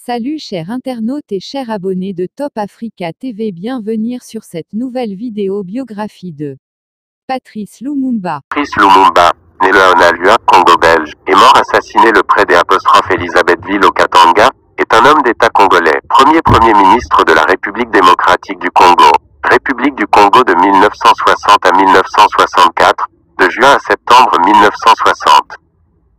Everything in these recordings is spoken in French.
Salut chers internautes et chers abonnés de Top Africa TV, bienvenue sur cette nouvelle vidéo biographie de Patrice Lumumba. Patrice Lumumba, né le à Nalua, Congo belge, est mort assassiné le près des Elisabethville au Katanga, est un homme d'État congolais, premier ministre de la République démocratique du Congo, République du Congo de 1960 à 1964, de juin à septembre 1960.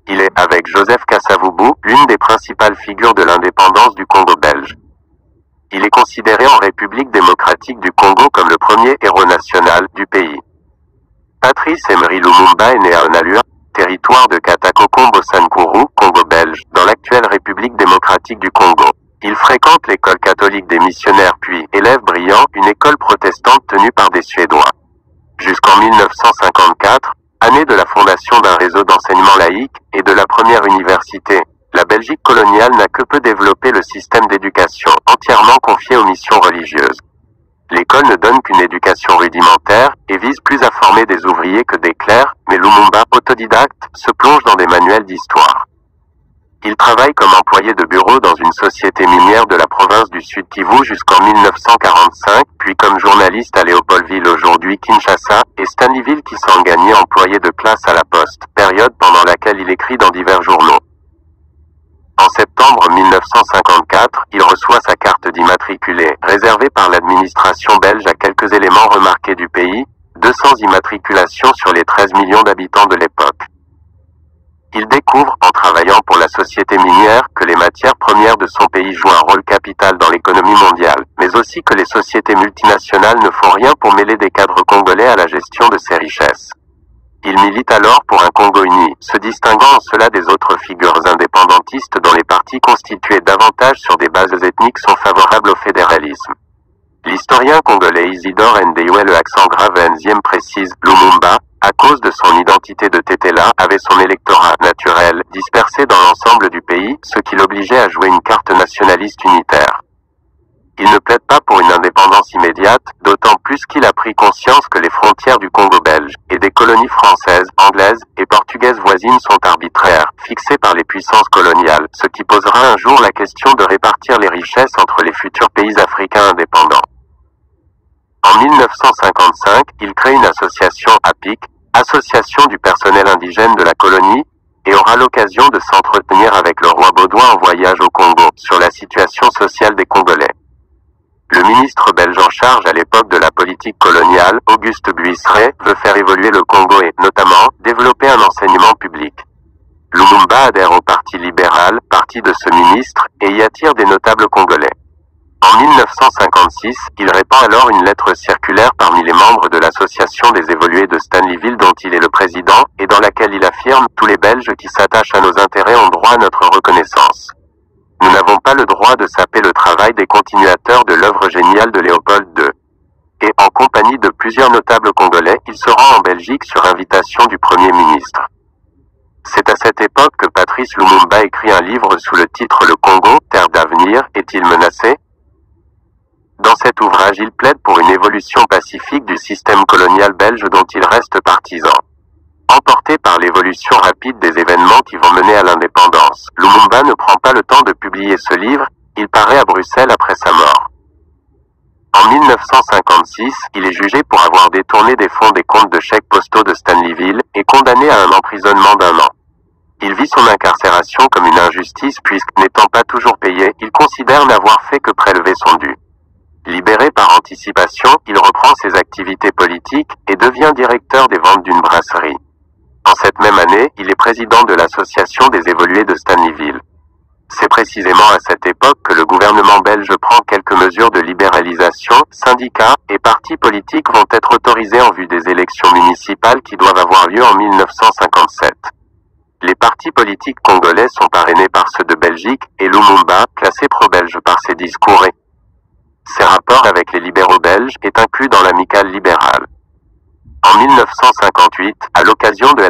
Il est, avec Joseph Kasavubu, l'une des principales figures de l'indépendance du Congo belge. Il est considéré en République démocratique du Congo comme le premier héros national du pays. Patrice Emery Lumumba est né à Nalua, territoire de Katakokombo-Sankuru, Congo belge, dans l'actuelle République démocratique du Congo. Il fréquente l'école catholique des missionnaires puis, élève brillant, une école protestante tenue par des Suédois. Jusqu'en 1954, année de la fondation d'un réseau d'enseignement laïque, et de la première université, la Belgique coloniale n'a que peu développé le système d'éducation, entièrement confié aux missions religieuses. L'école ne donne qu'une éducation rudimentaire, et vise plus à former des ouvriers que des clercs, mais Lumumba, autodidacte, se plonge dans des manuels d'histoire. Il travaille comme employé de bureau dans une société minière de la province du Sud Kivu jusqu'en 1945, puis comme journaliste à Léopoldville, aujourd'hui Kinshasa, et Stanleyville qui s'en gagnait employé de classe à la Poste, période pendant laquelle il écrit dans divers journaux. En septembre 1954, il reçoit sa carte d'immatriculé, réservée par l'administration belge à quelques éléments remarqués du pays, 200 immatriculations sur les 13 millions d'habitants de l'époque. Il découvre, en travaillant pour la société minière, que les matières premières de son pays jouent un rôle capital dans l'économie mondiale, mais aussi que les sociétés multinationales ne font rien pour mêler des cadres congolais à la gestion de ces richesses. Il milite alors pour un Congo uni, se distinguant en cela des autres figures indépendantistes dont les partis constitués davantage sur des bases ethniques sont favorables au fédéralisme. L'historien congolais Isidore Ndeiwe, le accent grave enziem précise, Lumumba, à cause de son identité de Tétéla, avait son électorat naturel dispersé dans l'ensemble du pays, ce qui l'obligeait à jouer une carte nationaliste unitaire. Il ne plaide pas pour une indépendance immédiate, d'autant plus qu'il a pris conscience que les frontières du Congo belge, et des colonies françaises, anglaises et portugaises voisines sont arbitraires, fixées par les puissances coloniales, ce qui posera un jour la question de répartir les richesses entre les futurs pays africains indépendants. En 1955, il crée une association APIC, Association du personnel indigène de la colonie, et aura l'occasion de s'entretenir avec le roi Baudouin en voyage au Congo, sur la situation sociale des Congolais. Le ministre belge en charge à l'époque de la politique coloniale, Auguste Buisseret, veut faire évoluer le Congo et, notamment, développer un enseignement public. Lumumba adhère au Parti libéral, parti de ce ministre, et y attire des notables congolais. En 1956, il répand alors une lettre circulaire parmi les membres de l'association des évolués de Stanleyville dont il est le président, et dans laquelle il affirme « Tous les Belges qui s'attachent à nos intérêts ont droit à notre reconnaissance. Nous n'avons pas le droit de saper le travail des continuateurs de l'œuvre géniale de Léopold II. » Et, en compagnie de plusieurs notables congolais, il se rend en Belgique sur invitation du Premier ministre. C'est à cette époque que Patrice Lumumba écrit un livre sous le titre « Le Congo, terre d'avenir, est-il menacé ?» Dans cet ouvrage, il plaide pour une évolution pacifique du système colonial belge dont il reste partisan. Emporté par l'évolution rapide des événements qui vont mener à l'indépendance, Lumumba ne prend pas le temps de publier ce livre, il paraît à Bruxelles après sa mort. En 1956, il est jugé pour avoir détourné des fonds des comptes de chèques postaux de Stanleyville, et condamné à un emprisonnement d'1 an. Il vit son incarcération comme une injustice puisque, n'étant pas toujours payé, il considère n'avoir fait que prélever son dû. Libéré par anticipation, il reprend ses activités politiques, et devient directeur des ventes d'une brasserie. En cette même année, il est président de l'association des évolués de Stanleyville. C'est précisément à cette époque que le gouvernement belge prend quelques mesures de libéralisation, syndicats et partis politiques vont être autorisés en vue des élections municipales qui doivent avoir lieu en 1957. Les partis politiques congolais sont parrainés par ceux de Belgique, et Lumumba, classé pro-belge par ses discours et ses rapports avec les libéraux belges, est inclus dans l'amicale libérale. En 1958, à l'occasion de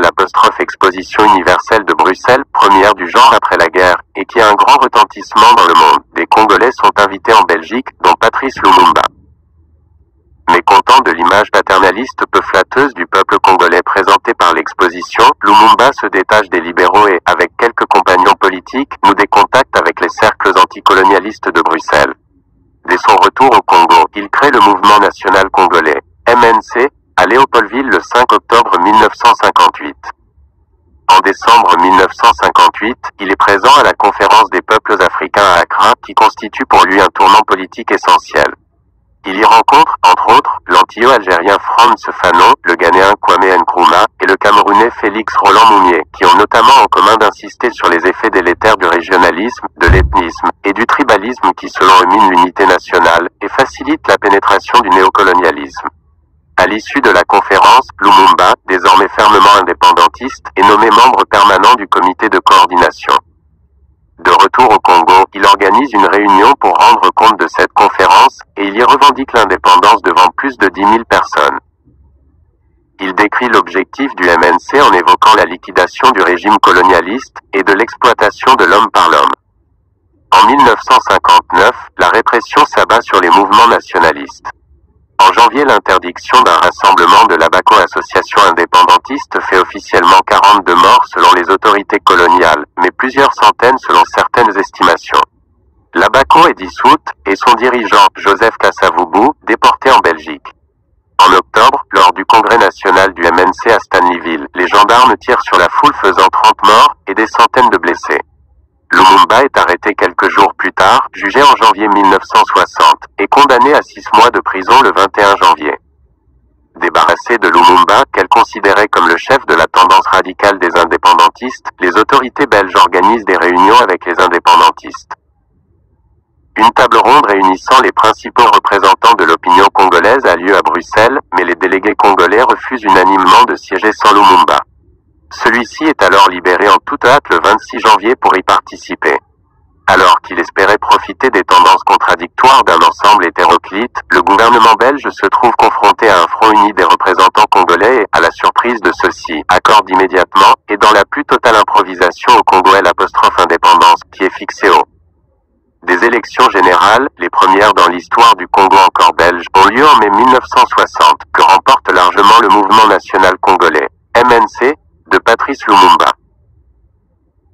l'Exposition universelle de Bruxelles, première du genre après la guerre, et qui a un grand retentissement dans le monde, des Congolais sont invités en Belgique, dont Patrice Lumumba. Mécontent de l'image paternaliste peu flatteuse du peuple congolais présentée par l'exposition, Lumumba se détache des libéraux et, avec quelques compagnons politiques, noue des contacts avec les cercles anticolonialistes de Bruxelles. Dès son retour au Congo, il crée le Mouvement national congolais, MNC, à Léopoldville le 5 octobre 1958. En décembre 1958, il est présent à la conférence des peuples africains à Accra, qui constitue pour lui un tournant politique essentiel. Il y rencontre, entre autres, l'antillais-algérien Frantz Fanon, le Ghanéen Kwame Nkrumah, et le Camerounais Félix Roland Moumié, qui ont notamment en commun d'insister sur les effets délétères du régionalisme, de l'ethnisme, et du tribalisme qui selon eux mine l'unité nationale, et facilite la pénétration du néocolonialisme. À l'issue de la conférence, Lumumba, désormais fermement indépendantiste, est nommé membre permanent du comité de coordination. De retour au Congo, il organise une réunion pour rendre compte de cette conférence, et il y revendique l'indépendance devant plus de 10 000 personnes. Il décrit l'objectif du MNC en évoquant la liquidation du régime colonialiste, et de l'exploitation de l'homme par l'homme. En 1959, la répression s'abat sur les mouvements nationalistes. En janvier, l'interdiction d'un rassemblement de l'Abaco Association indépendantiste fait officiellement 42 morts selon les autorités coloniales, mais plusieurs centaines selon certaines estimations. L'Abaco est dissoute, et son dirigeant, Joseph Kasavubu, déporté en Belgique. En octobre, lors du congrès national du MNC à Stanleyville, les gendarmes tirent sur la foule faisant 30 morts, et des centaines de blessés. Lumumba est arrêté quelques jours plus tard, jugé en janvier 1960, et condamné à 6 mois de prison le 21 janvier. Débarrassée de Lumumba, qu'elle considérait comme le chef de la tendance radicale des indépendantistes, les autorités belges organisent des réunions avec les indépendantistes. Une table ronde réunissant les principaux représentants de l'opinion congolaise a lieu à Bruxelles, mais les délégués congolais refusent unanimement de siéger sans Lumumba. Celui-ci est alors libéré en toute hâte le 26 janvier pour y participer. Alors qu'il espérait profiter des tendances contradictoires d'un ensemble hétéroclite, le gouvernement belge se trouve confronté à un front uni des représentants congolais et, à la surprise de ceux-ci, accorde immédiatement, et dans la plus totale improvisation au Congo l'indépendance, qui est fixée au. Des élections générales, les premières dans l'histoire du Congo encore belge, ont lieu en mai 1960, que remporte largement le mouvement national congolais, MNC, de Patrice Lumumba.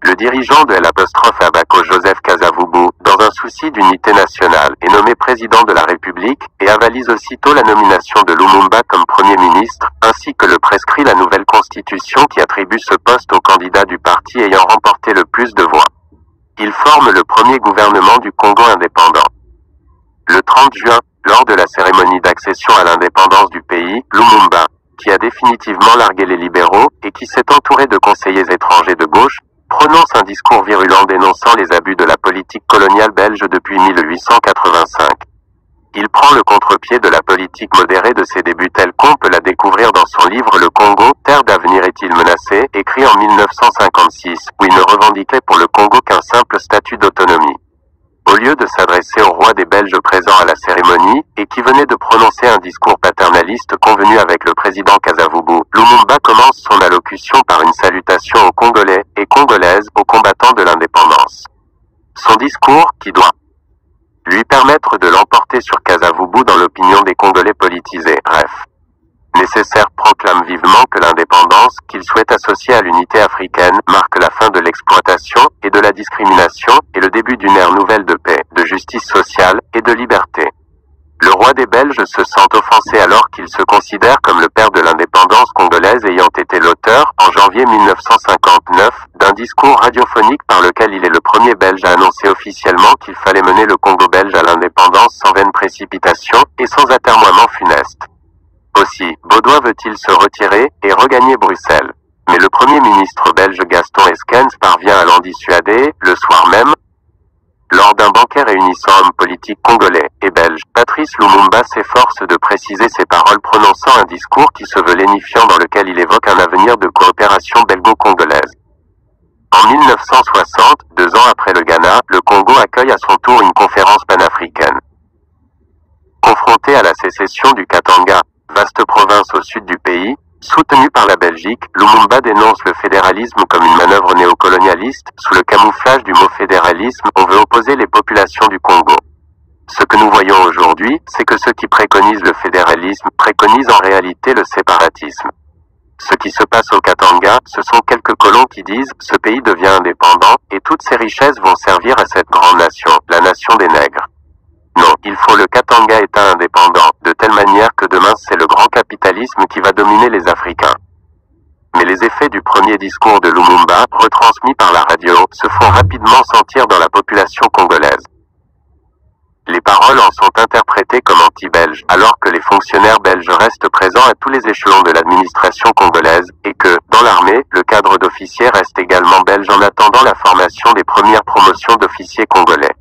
Le dirigeant de l'Abaco Joseph Kasavubu, dans un souci d'unité nationale, est nommé président de la République, et avalise aussitôt la nomination de Lumumba comme Premier ministre, ainsi que le prescrit la nouvelle constitution qui attribue ce poste au candidat du parti ayant remporté le plus de voix. Il forme le premier gouvernement du Congo indépendant. Le 30 juin, lors de la cérémonie d'accession à l'indépendance du pays, Lumumba, qui a définitivement largué les libéraux, et qui s'est entouré de conseillers étrangers de gauche, prononce un discours virulent dénonçant les abus de la politique coloniale belge depuis 1885. Il prend le contre-pied de la politique modérée de ses débuts tels qu'on peut la découvrir dans son livre Le Congo, Terre d'avenir est-il menacé, écrit en 1956, où il ne revendiquait pour le Congo qu'un simple statut d'autonomie. Au lieu de s'adresser au roi des Belges présent à la cérémonie, et qui venait de prononcer un discours paternaliste convenu avec le président Kasavubu, Lumumba commence son allocution par une salutation aux Congolais et Congolaises, aux combattants de l'indépendance. Son discours, qui doit lui permettre de l'emporter sur Kasavubu dans l'opinion des Congolais politisés, bref. Nécessaire proclame vivement que l'indépendance, qu'il souhaite associer à l'unité africaine, marque la fin de l'exploitation et de la discrimination, et le début d'une ère nouvelle de paix, de justice sociale et de liberté. Le roi des Belges se sent offensé alors qu'il se considère comme le père de l'indépendance congolaise ayant été l'auteur, en janvier 1959, d'un discours radiophonique par lequel il est le premier Belge à annoncer officiellement qu'il fallait mener le Congo belge à l'indépendance sans vaine précipitation et sans atermoiement funeste. Aussi, Baudouin veut-il se retirer et regagner Bruxelles. Mais le Premier ministre belge Gaston Eskens parvient à l'en dissuader, le soir même. Lors d'un banquet réunissant hommes politiques congolais et belges, Patrice Lumumba s'efforce de préciser ses paroles prononçant un discours qui se veut lénifiant dans lequel il évoque un avenir de coopération belgo-congolaise. En 1960, 2 ans après le Ghana, le Congo accueille à son tour une conférence panafricaine. Confronté à la sécession du Katanga, vaste province au sud du pays, soutenu par la Belgique, Lumumba dénonce le fédéralisme comme une manœuvre néocolonialiste. Sous le camouflage du mot fédéralisme, on veut opposer les populations du Congo. Ce que nous voyons aujourd'hui aujourd'hui, c'est que ceux qui préconisent le fédéralisme préconisent en réalité le séparatisme. Ce qui se passe au Katanga, ce sont quelques colons qui disent « ce pays devient indépendant, et toutes ses richesses vont servir à cette grande nation, la nation des nègres ». Non, il faut le Katanga État indépendant, de telle manière que demain c'est le grand capitalisme qui va dominer les Africains. Mais les effets du premier discours de Lumumba, retransmis par la radio, se font rapidement sentir dans la population congolaise. Les paroles en sont interprétées comme anti-belges, alors que les fonctionnaires belges restent présents à tous les échelons de l'administration congolaise, et que, dans l'armée, le cadre d'officier reste également belge en attendant la formation des premières promotions d'officiers congolais.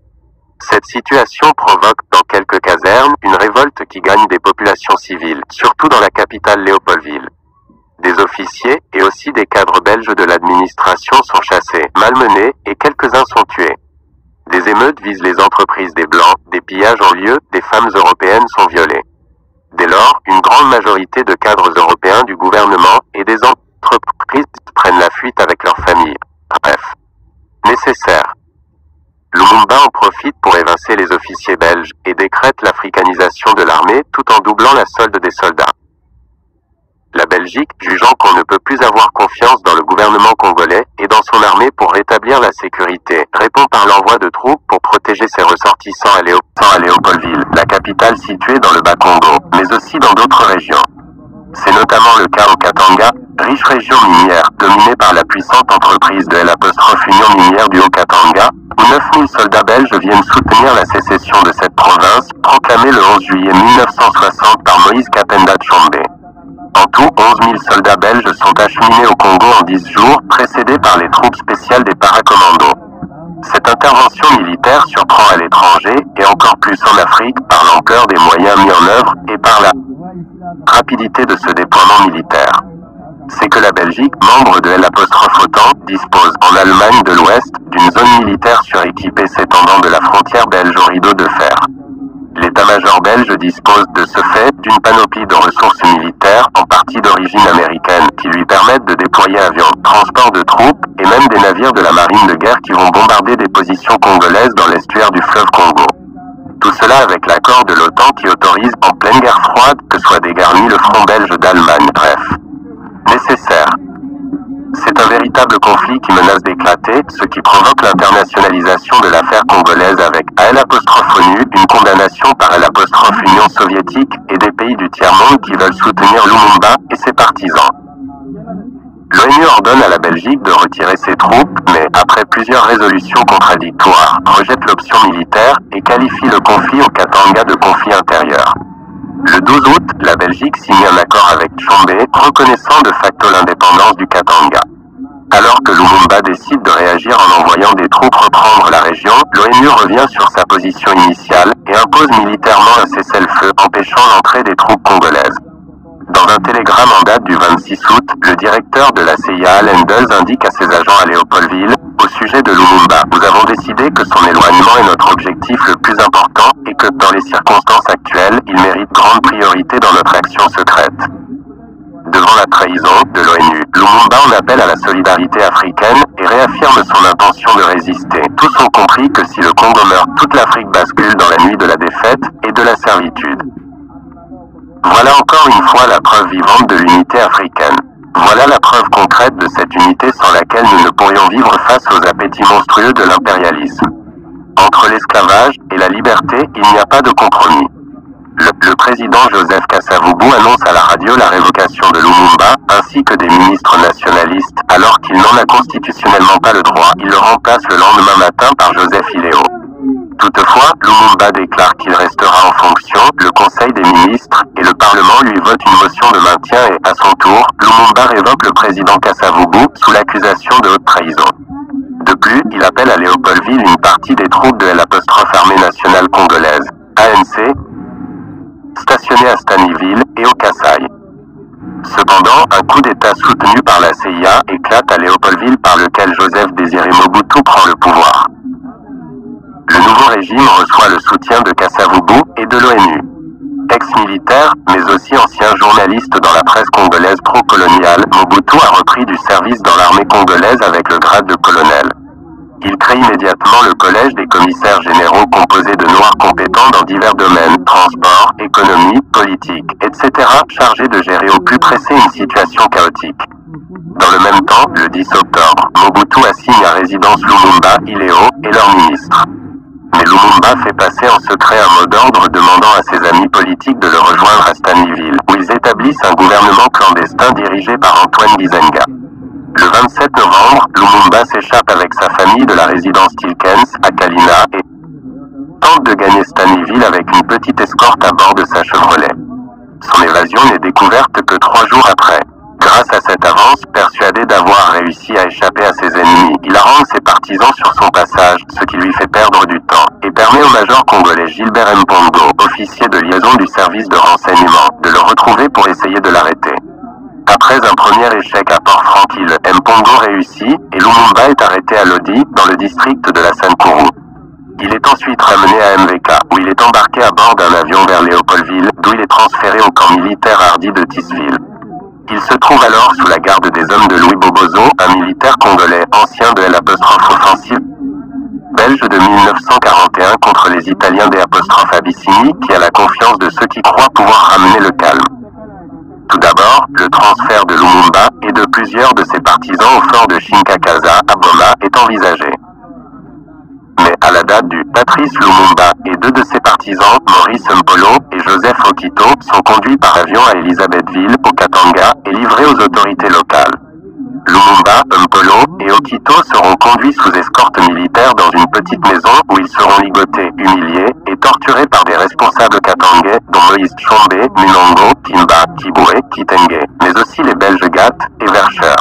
Cette situation provoque, dans quelques casernes, une révolte qui gagne des populations civiles, surtout dans la capitale Léopoldville. Des officiers, et aussi des cadres belges de l'administration sont chassés, malmenés, et quelques-uns sont tués. Des émeutes visent les entreprises des Blancs, des pillages ont lieu, des femmes européennes sont violées. Dès lors, une grande majorité de cadres européens du gouvernement et des entreprises prennent la fuite avec leurs familles. Bref. Nécessaire. Lumumba en profite pour évincer les officiers belges et décrète l'africanisation de l'armée tout en doublant la solde des soldats. La Belgique, jugeant qu'on ne peut plus avoir confiance dans le gouvernement congolais et dans son armée pour rétablir la sécurité, répond par l'envoi de troupes pour protéger ses ressortissants à Léopoldville, la capitale située dans le Bas-Congo, mais aussi dans d'autres régions. C'est notamment le cas au Katanga, riche région minière, dominée par la puissante entreprise de Union minière du Haut-Katanga, où 9000 soldats belges viennent soutenir la sécession de cette province, proclamée le 11 juillet 1960 par Moïse Kapenda Tshombe. En tout, 11 000 soldats belges sont acheminés au Congo en 10 jours, précédés par les troupes spéciales des paracommandos. Cette intervention militaire surprend à l'étranger, et encore plus en Afrique, par l'ampleur des moyens mis en œuvre, et par la rapidité de ce déploiement militaire. C'est que la Belgique, membre de l'OTAN, dispose en Allemagne de l'Ouest, d'une zone militaire suréquipée s'étendant de la frontière belge au rideau de fer. L'état-major belge dispose de ce fait d'une panoplie de ressources militaires, en partie d'origine américaine, qui lui permettent de déployer avions, transports de troupes, et même des navires de la marine de guerre qui vont bombarder des positions congolaises dans l'estuaire du fleuve Congo. Tout cela avec l'accord de l'OTAN qui autorise, en pleine guerre froide, que soit dégarni le front belge d'Allemagne. Bref. Nécessaire. C'est un véritable conflit qui menace d'éclater, ce qui provoque l'internationalisation de l'affaire congolaise avec AL'(ONU, une condamnation par L'Union soviétique et des pays du tiers-monde qui veulent soutenir Lumumba et ses partisans. L'ONU ordonne à la Belgique de retirer ses troupes, mais, après plusieurs résolutions contradictoires, rejette l'option militaire et qualifie le conflit au Katanga de conflit intérieur. Le 12 août, la Belgique signe un accord avec Tshombe, reconnaissant de facto l'indépendance du Katanga. Alors que Lumumba décide de réagir en envoyant des troupes reprendre la région, l'ONU revient sur sa position initiale et impose militairement un cessez-le-feu, empêchant l'entrée des troupes congolaises. Dans un télégramme en date du 26 août, le directeur de la CIA, Lendels, indique à ses agents à Léopoldville, au sujet de Lumumba, nous avons décidé que son éloignement est notre objectif le plus important et que, dans les circonstances actuelles, il mérite grande priorité dans notre action secrète. Devant la trahison de l'ONU, Lumumba en appelle à la solidarité africaine et réaffirme son intention de résister. Tous ont compris que si le Congo meurt, toute l'Afrique bascule dans la nuit de la défaite et de la servitude. Voilà encore une fois la preuve vivante de l'unité africaine. Voilà la preuve concrète de cette unité sans laquelle nous ne pourrions vivre face aux appétits monstrueux de l'impérialisme. Entre l'esclavage et la liberté, il n'y a pas de compromis. Le président Joseph Kasavubu annonce à la radio la révocation de Lumumba, ainsi que des ministres nationalistes, alors qu'il n'en a constitutionnellement pas le droit. Il le remplace le lendemain matin par Joseph Iléo. Toutefois, Lumumba déclare qu'il restera en fonction, le Conseil des ministres et le Parlement lui votent une motion de maintien et, à son tour, Lumumba révoque le président Kasavubu sous l'accusation de haute trahison. De plus, il appelle à Léopoldville une partie des troupes de l'Armée nationale congolaise, ANC, stationnées à Stanleyville et au Kasaï. Cependant, un coup d'État soutenu par la CIA éclate à Léopoldville par lequel Joseph Désiré Mobutu prend le pouvoir. Le nouveau régime reçoit le soutien de Kasavubu et de l'ONU. Ex-militaire, mais aussi ancien journaliste dans la presse congolaise pro-coloniale, Mobutu a repris du service dans l'armée congolaise avec le grade de colonel. Il crée immédiatement le collège des commissaires généraux composé de Noirs compétents dans divers domaines, transport, économie, politique, etc., chargés de gérer au plus pressé une situation chaotique. Dans le même temps, le 10 octobre, Mobutu assigne à résidence Lumumba, Ileo, et leurs ministres. Mais Lumumba fait passer en secret un mot d'ordre demandant à ses amis politiques de le rejoindre à Stanleyville, où ils établissent un gouvernement clandestin dirigé par Antoine Gizenga. Le 27 novembre, Lumumba s'échappe avec sa famille de la résidence Tilkens, à Kalina, et tente de gagner Stanleyville avec une petite escorte à bord de sa Chevrolet. Son évasion n'est découverte que 3 jours après. Grâce à cette avance, persuadé d'avoir réussi à échapper à ses ennemis, il harangue ses partisans sur son passage, ce qui lui fait perdre du temps, et permet au major congolais Gilbert Mpongo, officier de liaison du service de renseignement, de le retrouver pour essayer de l'arrêter. Après un premier échec à Port-Franquille, Mpongo réussit, et Lumumba est arrêté à Lodi, dans le district de la Sankuru. Il est ensuite ramené à MVK, où il est embarqué à bord d'un avion vers Léopoldville, d'où il est transféré au camp militaire hardi de Tisville. Il se trouve alors sous la garde des hommes de Louis Bobozo, un militaire congolais ancien de l'Offensive belge de 1941 contre les Italiens des Abyssinie, qui a la confiance de ceux qui croient pouvoir ramener le calme. Tout d'abord, le transfert de Lumumba et de plusieurs de ses partisans au fort de Shinkakaza, à Boma, est envisagé. Mais à la date du Patrice Lumumba et 2 de ses partisans, Maurice Mpolo et Joseph Okito, sont conduits par avion à Elisabethville, au Katanga, et livrés aux autorités locales. Lumumba, Mpolo et Okito seront conduits sous escorte militaire dans une petite maison où ils seront ligotés, humiliés et torturés par des responsables katangais, dont Moïse Tshombe, Munongo, Timba, Kiboué, Kitenge, mais aussi les Belges Gat et Vercher.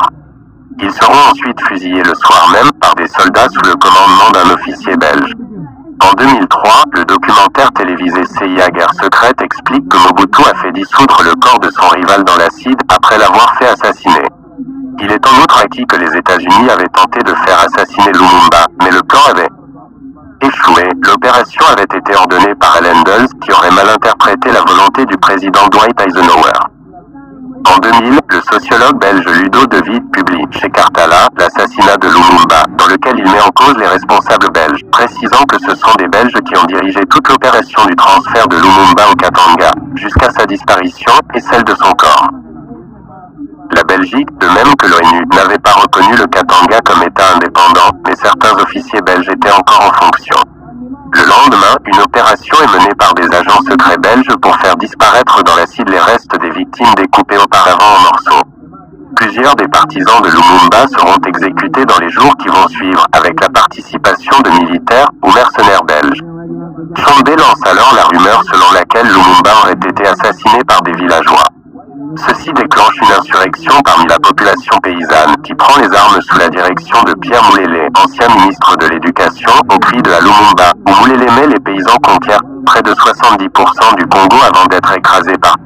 Ils seront ensuite fusillés le soir même par des soldats sous le commandement d'un officier belge. En 2003, le documentaire télévisé CIA Guerre secrète explique que Mobutu a fait dissoudre le corps de son rival dans l'acide après l'avoir fait assassiner. Il est en outre acquis que les États-Unis avaient tenté de faire assassiner Lumumba, mais le plan avait échoué. L'opération avait été ordonnée par Allen Dulles, qui aurait mal interprété la volonté du président Dwight Eisenhower. En 2000, le sociologue belge Ludo de Witte publie chez Cartala l'assassinat de Lumumba, dans lequel il met en cause les responsables belges, précisant que ce sont des Belges qui ont dirigé toute l'opération du transfert de Lumumba au Katanga, jusqu'à sa disparition et celle de son corps. La Belgique, de même que l'ONU, n'avait pas reconnu le Katanga comme État indépendant, mais certains officiers belges étaient encore en fonction. Le lendemain, une opération est menée par des agents secrets belges pour faire disparaître dans l'acide les restes des victimes découpées auparavant en morceaux. Plusieurs des partisans de Lumumba seront exécutés dans les jours qui vont suivre, avec la participation de militaires ou mercenaires belges. Tshombe lance alors la rumeur selon laquelle Lumumba aurait été assassiné par des villageois. Ceci déclenche une insurrection parmi la population paysanne, qui prend les armes sous la direction de Pierre Moulélé, ancien ministre de l'Éducation, au cri de la Lumumba, où Moulélé met les paysans conquièrent près de 70% du Congo avant d'être écrasés par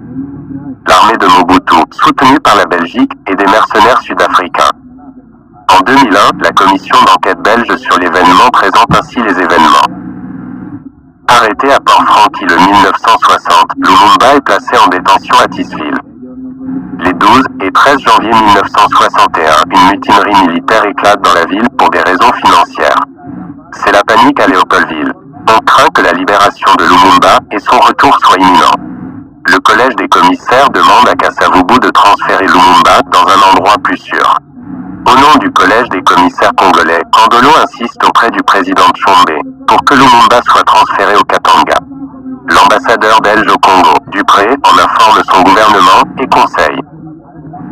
l'armée de Mobutu, soutenue par la Belgique et des mercenaires sud-africains. En 2001, la commission d'enquête belge sur l'événement présente ainsi les événements. Arrêté à Port-Franquille en 1960, Lumumba est placé en détention à Tisville. Les 12 et 13 janvier 1961, une mutinerie militaire éclate dans la ville pour des raisons financières. C'est la panique à Léopoldville. On craint que la libération de Lumumba et son retour soient imminents. Le collège des commissaires demande à Kasavubu de transférer Lumumba dans un endroit plus sûr. Au nom du collège des commissaires congolais, Kandolo insiste auprès du président Tshombe pour que Lumumba soit transféré au Katanga. L'ambassadeur belge au Congo, Dupré, en informe son gouvernement et conseille.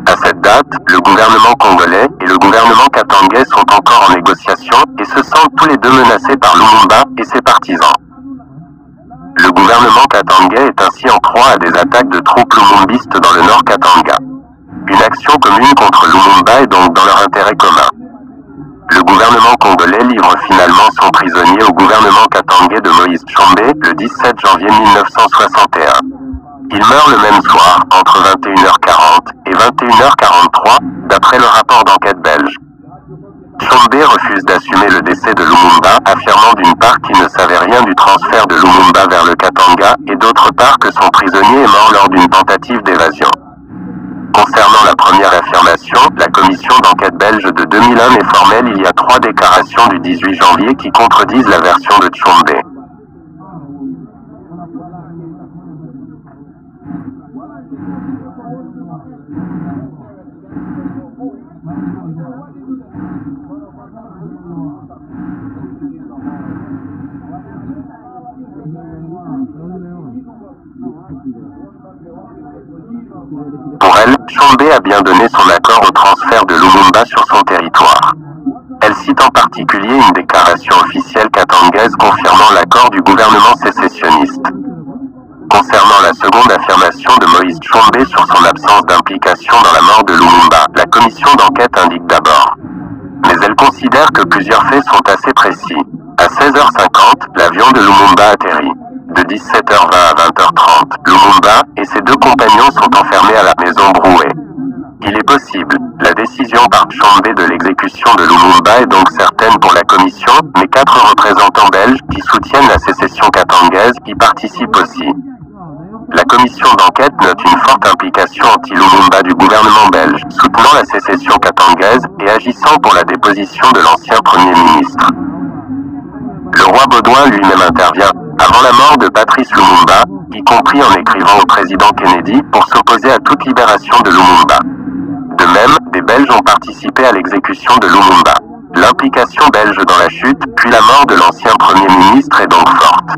À cette date, le gouvernement congolais et le gouvernement katangais sont encore en négociation et se sentent tous les deux menacés par Lumumba et ses partisans. Le gouvernement katangais est ainsi en proie à des attaques de troupes lumumbistes dans le nord Katanga. Une action commune contre Lumumba est donc dans leur intérêt commun. Le gouvernement congolais livre finalement son prisonnier au gouvernement katangais de Moïse Tshombe le 17 janvier 1961. Il meurt le même soir, entre 21h40 et 21h43, d'après le rapport d'enquête belge. Tshombe refuse d'assumer le décès de Lumumba, affirmant d'une part qu'il ne savait rien du transfert de Lumumba vers le Katanga, et d'autre part que son prisonnier est mort lors d'une tentative d'évasion. Concernant la première affirmation, la commission d'enquête belge de 2001 est formelle. Il y a 3 déclarations du 18 janvier qui contredisent la version de Tchombe. Pour elle, Tchombe a bien donné son accord au transfert de Lumumba sur son territoire. Elle cite en particulier une déclaration officielle katangaise confirmant l'accord du gouvernement sécessionniste. Concernant la seconde affirmation de Moïse Tchombe sur son absence d'implication dans la mort de Lumumba, la commission d'enquête indique d'abord. Mais elle considère que plusieurs faits sont assez précis. À 16h50, l'avion de Lumumba atterrit. De 17h20 à 20h30, Lumumba et ses 2 compagnons sont enfermés à la maison Brouet. Il est possible. La décision par Tchombe de l'exécution de Lumumba est donc certaine pour la commission, mais 4 représentants belges qui soutiennent la sécession katangaise y participent aussi. La commission d'enquête note une forte implication anti-Lumumba du gouvernement belge, soutenant la sécession katangaise et agissant pour la déposition de l'ancien Premier ministre. Le roi Baudouin lui-même intervient, avant la mort de Patrice Lumumba, y compris en écrivant au président Kennedy pour s'opposer à toute libération de Lumumba. De même, des Belges ont participé à l'exécution de Lumumba. L'implication belge dans la chute, puis la mort de l'ancien Premier ministre est donc forte.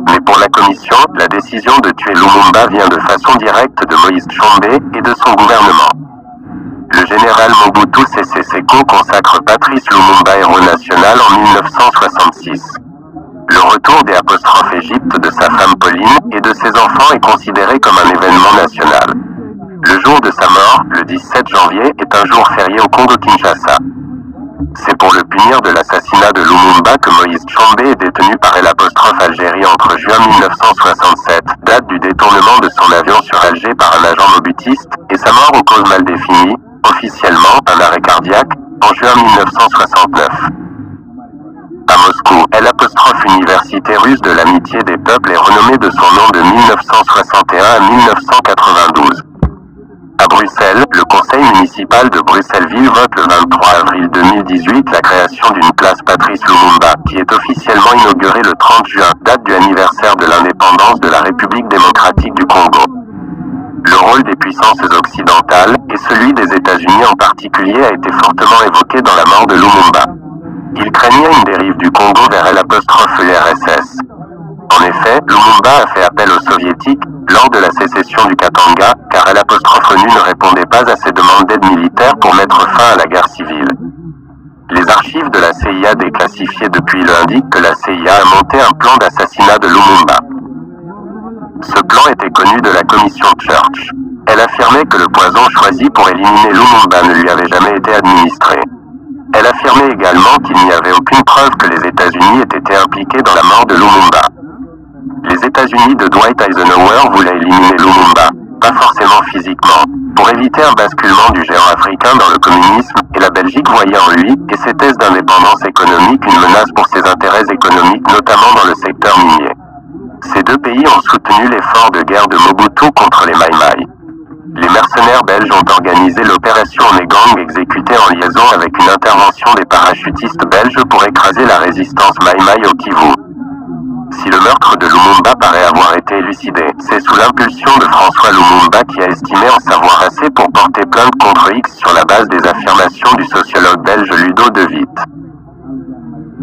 Mais pour la commission, la décision de tuer Lumumba vient de façon directe de Moïse Tchombe et de son gouvernement. Le général Mobutu Sese Seko consacre Patrice Lumumba héros national en 1966. Le retour des ' Égypte de sa femme Pauline et de ses enfants est considéré comme un événement national. Le jour de sa mort, le 17 janvier, est un jour férié au Congo-Kinshasa. C'est pour le punir de l'assassinat de Lumumba que Moïse Tchombe est détenu par L'Algérie entre juin 1967, date du détournement de son avion sur Alger par un agent mobutiste, et sa mort aux causes mal définies, officiellement un arrêt cardiaque, en juin 1969. À Moscou, L'Université russe de l'amitié des peuples est renommée de son nom de 1961 à 1992. À Bruxelles, le conseil municipal de Bruxelles-Ville vote le 23 avril 2018 la création d'une place Patrice Lumumba, qui est officiellement inaugurée le 30 juin, date du anniversaire de l'indépendance de la République démocratique du Congo. Le rôle des puissances occidentales, et celui des États-Unis en particulier, a été fortement évoqué dans la mort de Lumumba. Il craignait une dérive du Congo vers l'URSS. En effet, Lumumba a fait appel aux soviétiques, lors de la sécession du Katanga, car l'ONU ne répondait pas à ses demandes d'aide militaire pour mettre fin à la guerre civile. Les archives de la CIA déclassifiées depuis le indiquent que la CIA a monté un plan d'assassinat de Lumumba. Ce plan était connu de la commission Church. Elle affirmait que le poison choisi pour éliminer Lumumba ne lui avait jamais été administré. Elle affirmait également qu'il n'y avait aucune preuve que les États-Unis aient été impliqués dans la mort de Lumumba. Les États-Unis de Dwight Eisenhower voulaient éliminer Lumumba, pas forcément physiquement, pour éviter un basculement du géant africain dans le communisme, et la Belgique voyait en lui, et ses thèses d'indépendance économique, une menace pour ses intérêts économiques, notamment dans le secteur minier. Ces deux pays ont soutenu l'effort de guerre de Mobutu contre les Maï-Maï. Les mercenaires belges ont organisé l'opération Onegang exécutée en liaison avec une intervention des parachutistes belges pour écraser la résistance Maï-Maï au Kivu. Si le meurtre de Lumumba paraît avoir été élucidé, c'est sous l'impulsion de François Lumumba qui a estimé en savoir assez pour porter plainte contre X sur la base des affirmations du sociologue belge Ludo De Witt.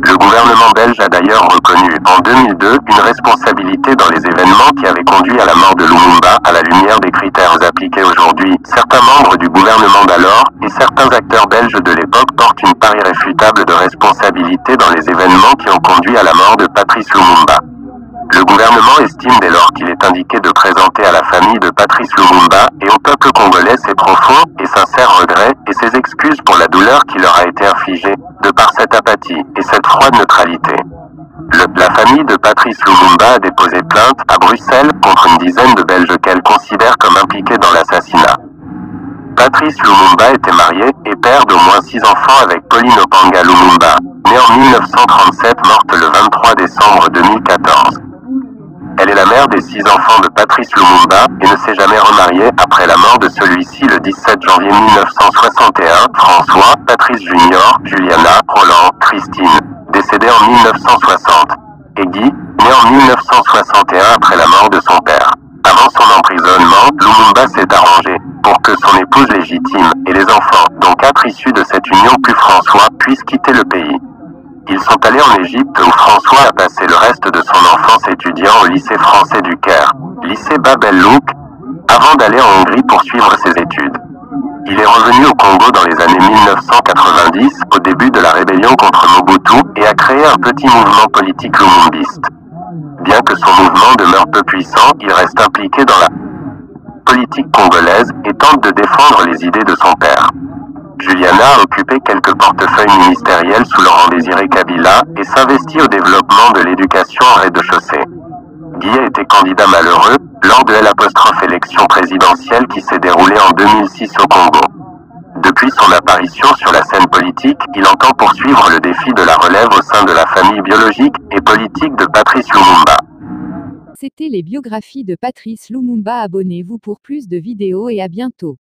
Le gouvernement belge a d'ailleurs reconnu, en 2002, une responsabilité dans les événements qui avaient conduit à la mort de Lumumba, à la lumière des critères appliqués aujourd'hui. Certains membres du gouvernement d'alors, et certains acteurs belges de l'époque portent une part irréfutable de responsabilité dans les événements qui ont conduit à la mort de Patrice Lumumba. Le gouvernement estime dès lors qu'il est indiqué de présenter à la famille de Patrice Lumumba et au peuple congolais ses profonds et sincères regrets et ses excuses pour la douleur qui leur a été infligée, de par cette apathie et cette froide neutralité. La famille de Patrice Lumumba a déposé plainte à Bruxelles contre une dizaine de Belges qu'elle considère comme impliqués dans l'assassinat. Patrice Lumumba était marié et père d'au moins 6 enfants avec Pauline Opanga Lumumba, née en 1937, morte le 23 décembre 2014. Elle est la mère des 6 enfants de Patrice Lumumba, et ne s'est jamais remariée après la mort de celui-ci le 17 janvier 1961. François, Patrice Junior, Juliana, Roland, Christine, décédé en 1960. Et Guy, né en 1961 après la mort de son père. Avant son emprisonnement, Lumumba s'est arrangé pour que son épouse légitime et les enfants, dont 4 issus de cette union plus François, puissent quitter le pays. Ils sont allés en Égypte où François a passé le reste de son enfance étudiant au lycée français du Caire, lycée Bab el-Louk, avant d'aller en Hongrie pour suivre ses études. Il est revenu au Congo dans les années 1990, au début de la rébellion contre Mobutu, et a créé un petit mouvement politique lumumbiste. Bien que son mouvement demeure peu puissant, il reste impliqué dans la politique congolaise et tente de défendre les idées de son père. Juliana a occupé quelques portefeuilles ministériels sous Laurent Désiré Kabila et s'investit au développement de l'éducation en rez-de-chaussée. Guy a été candidat malheureux lors de l'élection présidentielle qui s'est déroulée en 2006 au Congo. Depuis son apparition sur la scène politique, il entend poursuivre le défi de la relève au sein de la famille biologique et politique de Patrice Lumumba. C'était les biographies de Patrice Lumumba. Abonnez-vous pour plus de vidéos et à bientôt.